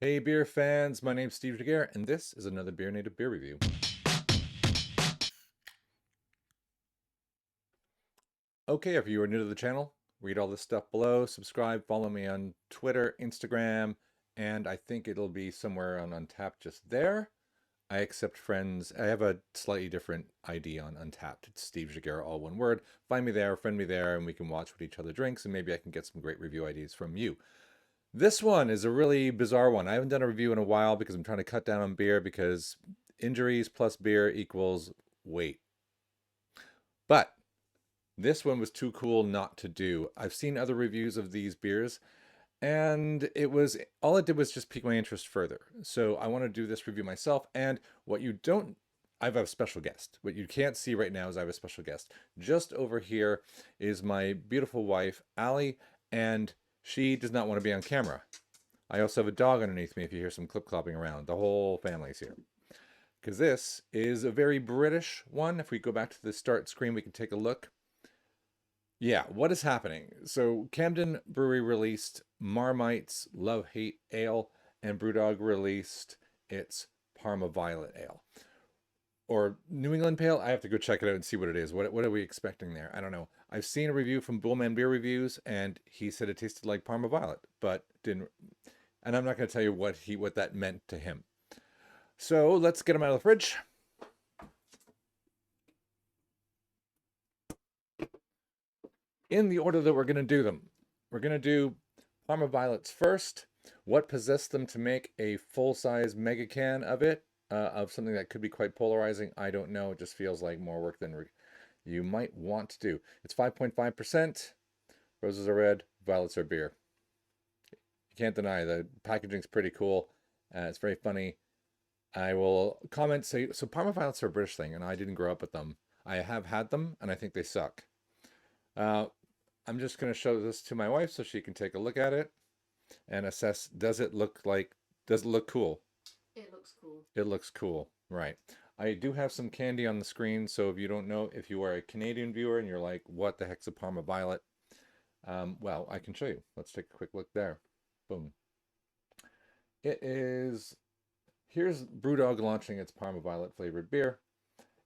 Hey beer fans, my name's Steve Daguerre, and this is another BeerNative beer review. Okay, if you are new to the channel, read all this stuff below, subscribe, follow me on Twitter, Instagram, and I think it'll be somewhere on Untappd just there. I accept friends. I have a slightly different ID on Untappd. It's Steve Daguerre, all one word. Find me there, friend me there, and we can watch what each other drinks, and maybe I can get some great review ideas from you. This one is a really bizarre one. I haven't done a review in a while because I'm trying to cut down on beer because injuries plus beer equals weight. But this one was too cool not to do. I've seen other reviews of these beers and it was all it did was just pique my interest further. So I want to do this review myself. And what you don't I have a special guest. What you can't see right now is I have a special guest. Just over here is my beautiful wife, Allie, and she does not want to be on camera. I also have a dog underneath me if you hear some clip clopping around. The whole family's here. Because this is a very British one. If we go back to the start screen, we can take a look. Yeah, what is happening? So Camden Brewery released Marmite's Love Hate Ale, and Brewdog released its Parma Violet Ale. Or New England Pale. I have to go check it out and see what it is. What are we expecting there? I don't know. I've seen a review from Bullman Beer Reviews, and he said it tasted like Parma Violet, but didn't. And I'm not going to tell you what that meant to him. So let's get them out of the fridge. In the order that we're going to do them. We're going to do Parma Violets first. What possessed them to make a full-size mega can of it, of something that could be quite polarizing? I don't know. It just feels like more work than you might want to do. It's 5.5%. Roses are red, violets are beer. You can't deny the packaging's pretty cool. It's very funny. I will comment, say, so Parma Violets are a British thing, and I didn't grow up with them. I have had them, and I think they suck. I'm just going to show this to my wife so she can take a look at it and assess, does it look cool? It looks cool. It looks cool, right. I do have some candy on the screen, so if you don't know, if you are a Canadian viewer and you're like, what the heck's a Parma Violet? Well, I can show you. Let's take a quick look there. Boom. It is, here's Brewdog launching its Parma Violet flavored beer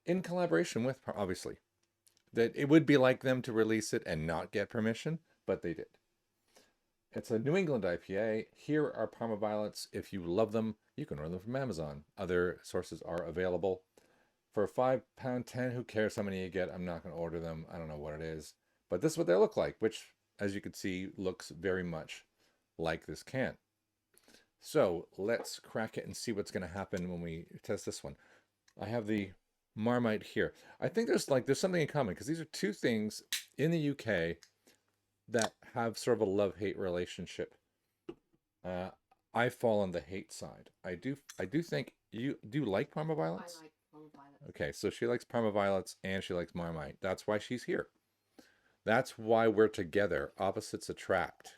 in collaboration with, obviously, that it would be like them to release it and not get permission, but they did. It's a New England IPA. Here are Parma Violets. If you love them, you can order them from Amazon. Other sources are available. For £5.10, who cares how many you get? I'm not going to order them. I don't know what it is. But this is what they look like, which, as you can see, looks very much like this can. So let's crack it and see what's going to happen when we test this one. I have the Marmite here. I think there's something in common because these are two things in the UK that have sort of a love-hate relationship. I fall on the hate side. I do think you do like Parma Violets? I like Parma Violets. Okay, so she likes Parma Violets and she likes Marmite. That's why she's here. That's why we're together. Opposites attract.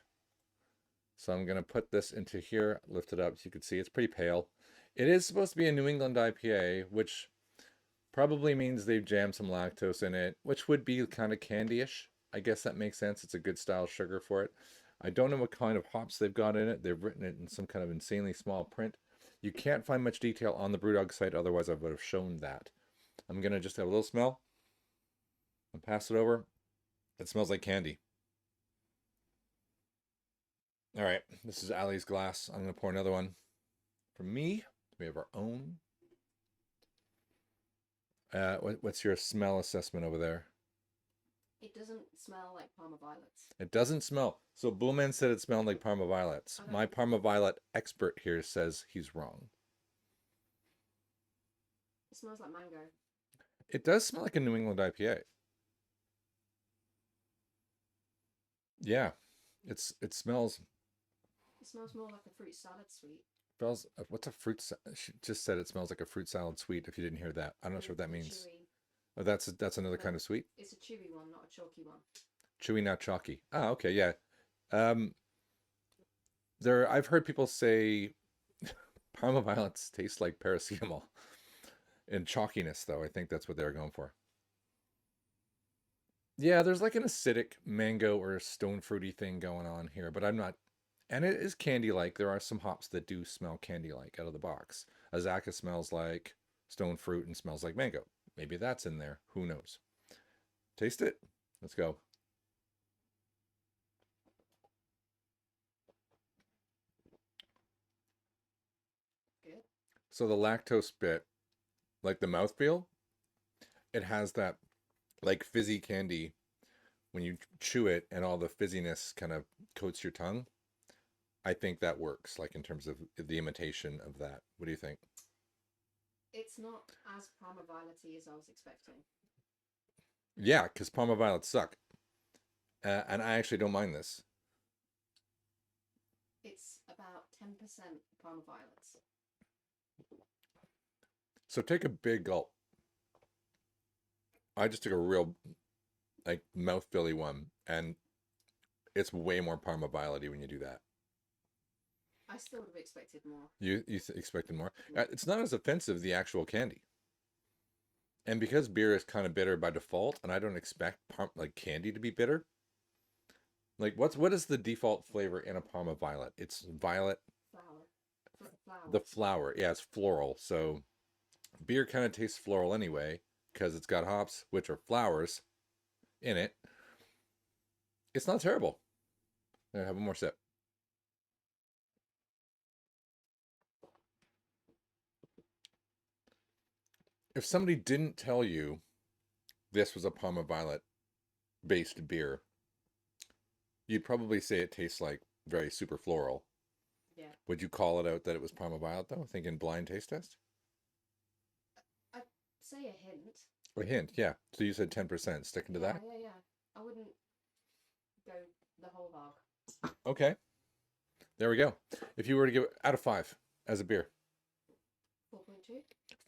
So I'm going to put this into here, lift it up so you can see it's pretty pale. It is supposed to be a New England IPA, which probably means they've jammed some lactose in it, which would be kind of candy-ish. I guess that makes sense. It's a good style sugar for it. I don't know what kind of hops they've got in it. They've written it in some kind of insanely small print. You can't find much detail on the Brewdog site, otherwise I would have shown that. I'm going to just have a little smell and pass it over. It smells like candy. All right, this is Allie's glass. I'm going to pour another one. For me, we have our own. What's your smell assessment over there? It doesn't smell like Parma Violets. It doesn't smell. So Bullman said it smelled like Parma Violets. My Parma Violet expert here says he's wrong. It smells like mango. It does smell like a New England IPA. Yeah, it smells. It smells more like a fruit salad sweet. Smells. What's a fruit? She just said it smells like a fruit salad sweet. If you didn't hear that, I'm not sure what that means. Chewy. Oh, that's another kind of sweet. It's a chewy one, not a chalky one. Chewy, not chalky. Ah, okay, yeah. I've heard people say Parma Violets taste like paracetamol. In chalkiness, though, I think that's what they were going for. Yeah, there's like an acidic mango or stone fruity thing going on here, but I'm not And it is candy-like. There are some hops that do smell candy-like out of the box. Azaka smells like stone fruit and smells like mango. Maybe that's in there. Who knows? Taste it. Let's go. Good. So the lactose bit, like the mouthfeel, it has that like fizzy candy when you chew it and all the fizziness kind of coats your tongue. I think that works, like in terms of the imitation of that. What do you think? It's not as Parma Violety as I was expecting. Yeah, because Parma Violets suck. And I actually don't mind this. It's about 10% Parma Violets. So take a big gulp. I just took a real, like, mouth-filly one, and it's way more Parma Violety when you do that. I still would have expected more. You expected more? It's not as offensive, the actual candy. And because beer is kind of bitter by default, and I don't expect like candy to be bitter. Like what is the default flavor in a Parma Violet? It's violet. Flower. The flower. Yeah, it's floral. So beer kind of tastes floral anyway because it's got hops, which are flowers, in it. It's not terrible. I have one more sip. If somebody didn't tell you this was a Parma Violet based beer, you'd probably say it tastes like very super floral. Yeah. Would you call it out that it was Parma Violet though? Thinking blind taste test? I'd say a hint. A hint, yeah. So you said 10%. Sticking to that? Yeah. I wouldn't go the whole hog. Okay. There we go. If you were to give it out of 5 as a beer. 4.2.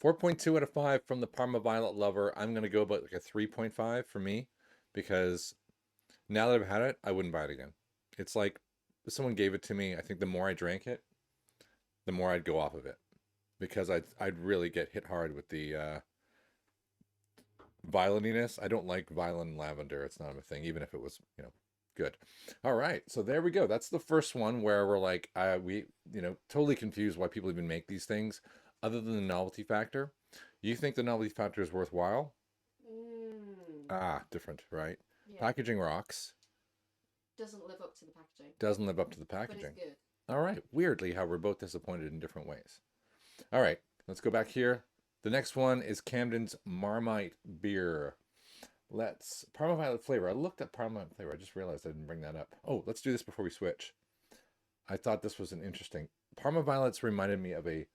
4.2 out of 5 from the Parma Violet lover. I'm going to go about like a 3.5 for me because now that I've had it, I wouldn't buy it again. It's like if someone gave it to me, I think the more I drank it, the more I'd go off of it because I'd really get hit hard with the violetiness. I don't like violin lavender. It's not a thing, even if it was, good. All right. So there we go. That's the first one where we're like, we, totally confused why people even make these things other than the novelty factor. You think the novelty factor is worthwhile? Different, right? Yeah. Packaging rocks. Doesn't live up to the packaging. Doesn't live up to the packaging. But it's good. All right. Weirdly, how we're both disappointed in different ways. All right. Let's go back here. The next one is Camden's Marmite beer. Parma Violet flavor. I looked at Parma Violet flavor. I just realized I didn't bring that up. Oh, let's do this before we switch. I thought this was an interesting. Parma Violets reminded me of a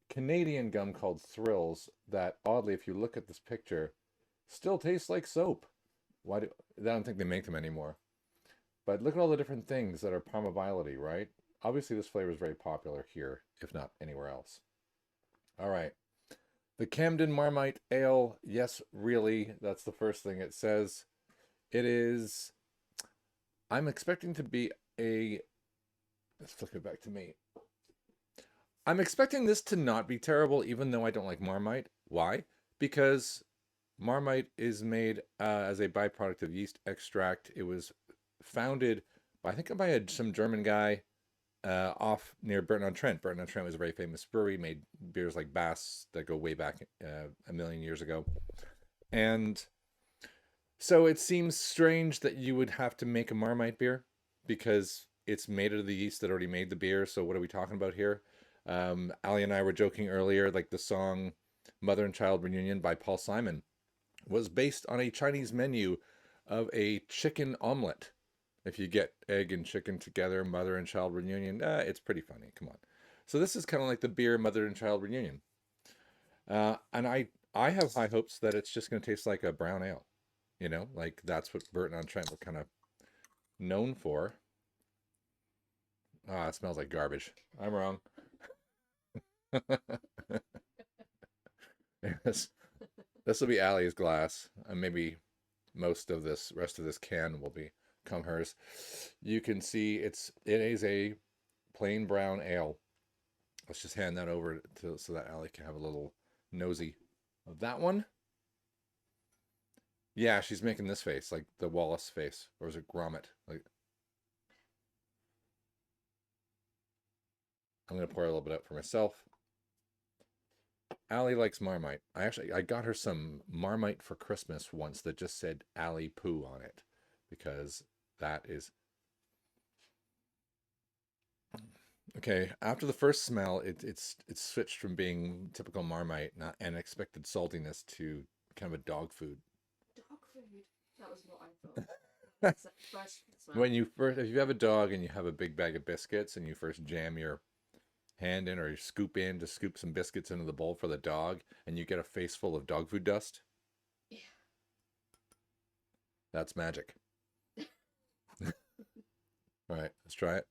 Canadian gum called Thrills that, oddly, if you look at this picture, still tastes like soap. I don't think they make them anymore. But look at all the different things that are Parma Violet-y, right? Obviously, this flavor is very popular here, if not anywhere else. All right. The Camden Marmite Ale, yes, really, that's the first thing it says. It is, I'm expecting to be let's flip it back to me. I'm expecting this to not be terrible, even though I don't like Marmite. Why? Because Marmite is made as a byproduct of yeast extract. It was founded by, I think by some German guy off near Burton-on-Trent. Burton-on-Trent was a very famous brewery, made beers like Bass that go way back a million years ago. And so it seems strange that you would have to make a Marmite beer because it's made out of the yeast that already made the beer. So what are we talking about here? Ali and I were joking earlier, like the song Mother and Child Reunion by Paul Simon was based on a Chinese menu of a chicken omelet. If you get egg and chicken together, mother and child reunion, it's pretty funny. Come on. So this is kind of like the beer mother and child reunion. And I have high hopes that it's just going to taste like a brown ale. Like that's what Burton-on-Trent were kind of known for. It smells like garbage. I'm wrong. Yes. This will be Allie's glass. And maybe most of this rest of this can will become hers. You can see it is a plain brown ale. Let's just hand that over so that Allie can have a little nosy of that one. Yeah, she's making this face, like the Wallace face. Or is it Gromit? Like, I'm going to pour a little bit out for myself. Allie likes Marmite. I got her some Marmite for Christmas once that just said Allie Poo on it, because that is okay. After the first smell, it's switched from being typical Marmite and expected saltiness to kind of a dog food. Dog food. That was what I thought. That's the first smell. If you have a dog and you have a big bag of biscuits and you first jam your hand in or you scoop some biscuits into the bowl for the dog and you get a face full of dog food dust. Yeah. That's magic. All right, let's try it.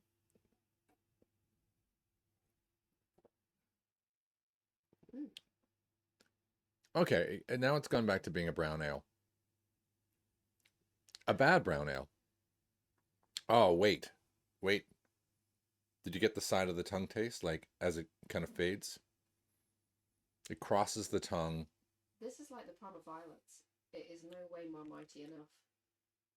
Okay, and now it's gone back to being a brown ale. A bad brown ale. Oh, wait. Did you get the side of the tongue taste? Like, as it kind of fades? It crosses the tongue. This is like the Parma Violets. It is no way Marmite enough.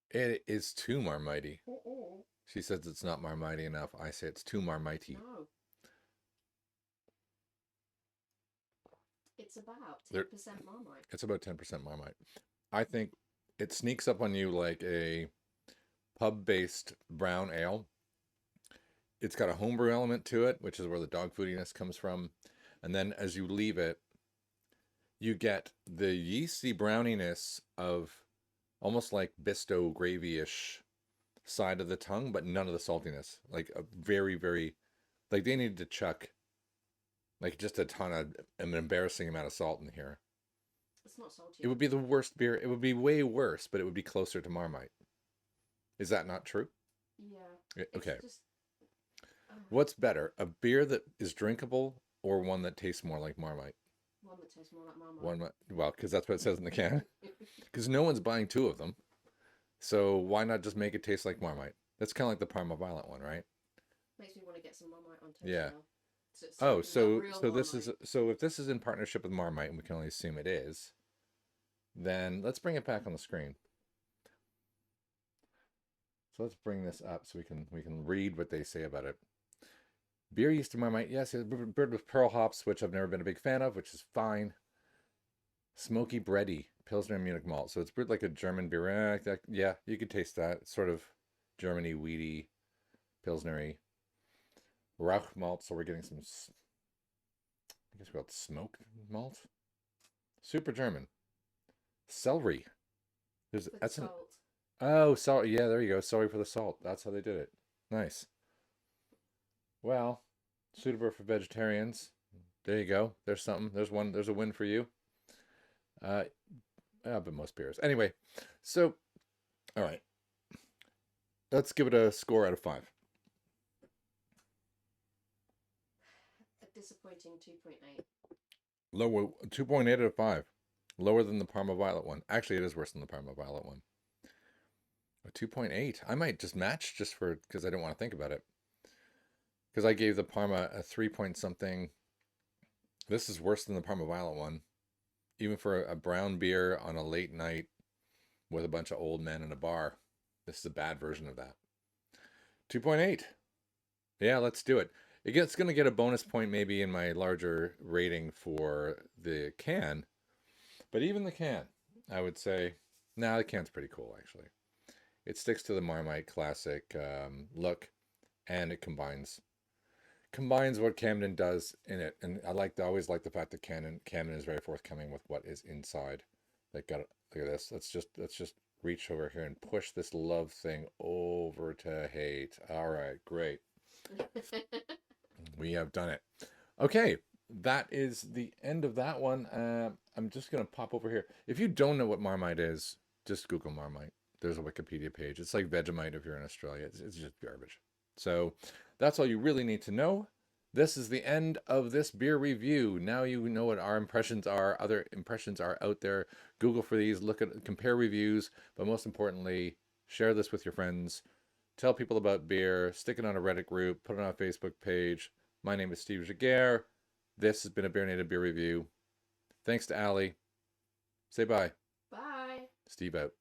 It is too Marmite. Oh. She says it's not Marmite enough. I say it's too Marmite. No. It's about 10% Marmite. It's about 10% Marmite. I think it sneaks up on you like a pub-based brown ale. It's got a homebrew element to it, which is where the dog foodiness comes from. And then as you leave it, you get the yeasty browniness of almost like Bisto gravy-ish side of the tongue, but none of the saltiness. Like a very, very, like they needed to chuck like just a ton of an embarrassing amount of salt in here. It's not salty. It would be the worst beer. It would be way worse, but it would be closer to Marmite. Is that not true? Yeah. Okay. Just, What's better, a beer that is drinkable or one that tastes more like Marmite? One that tastes more like Marmite. Well, because that's what it says in the can. Because no one's buying two of them. So why not just make it taste like Marmite? That's kind of like the Parma Violet one, right? Makes me want to get some Marmite on toast Yeah. Now. So if this is in partnership with Marmite, and we can only assume it is, then let's bring it back on the screen. So let's bring this up so we can read what they say about it. Beer yeast and Marmite, yes, brewed with pearl hops, which I've never been a big fan of, which is fine. Smoky bready, Pilsner and Munich malt. So it's brewed like a German beer. Yeah, you could taste that. It's sort of Germany, weedy, Pilsnery. Rauch malt, so we're getting some, I guess we call it smoked malt. Super German. Celery. Sorry. Yeah, there you go. Sorry for the salt. That's how they did it. Nice. Well, suitable for vegetarians. There you go. There's something. There's a win for you. But most beers. Anyway, so, all right. Let's give it a score out of 5. A disappointing 2.8. Lower, 2.8 out of 5. Lower than the Parma Violet one. Actually, it is worse than the Parma Violet one. A 2.8. I might just match because I don't want to think about it. Because I gave the Parma a 3 point something. This is worse than the Parma Violet one. Even for a brown beer on a late night with a bunch of old men in a bar. This is a bad version of that. 2.8. Yeah, let's do it. It's going to get a bonus point maybe in my larger rating for the can. But even the can, I would say, the can's pretty cool, actually. It sticks to the Marmite classic look, and it combines what Camden does in it. And I always like the fact that Camden is very forthcoming with what is inside. Look at this. Let's just reach over here and push this love thing over to hate. All right, great. We have done it. Okay, that is the end of that one. I'm just going to pop over here. If you don't know what Marmite is, just Google Marmite. There's a Wikipedia page. It's like Vegemite if you're in Australia. It's just garbage. So that's all you really need to know. This is the end of this beer review. Now you know what our impressions are. Other impressions are out there. Google for these. Compare reviews. But most importantly, share this with your friends. Tell people about beer. Stick it on a Reddit group. Put it on a Facebook page. My name is Steve Jaguar. This has been a BeerNative beer review. Thanks to Allie. Say bye. Bye. Steve out.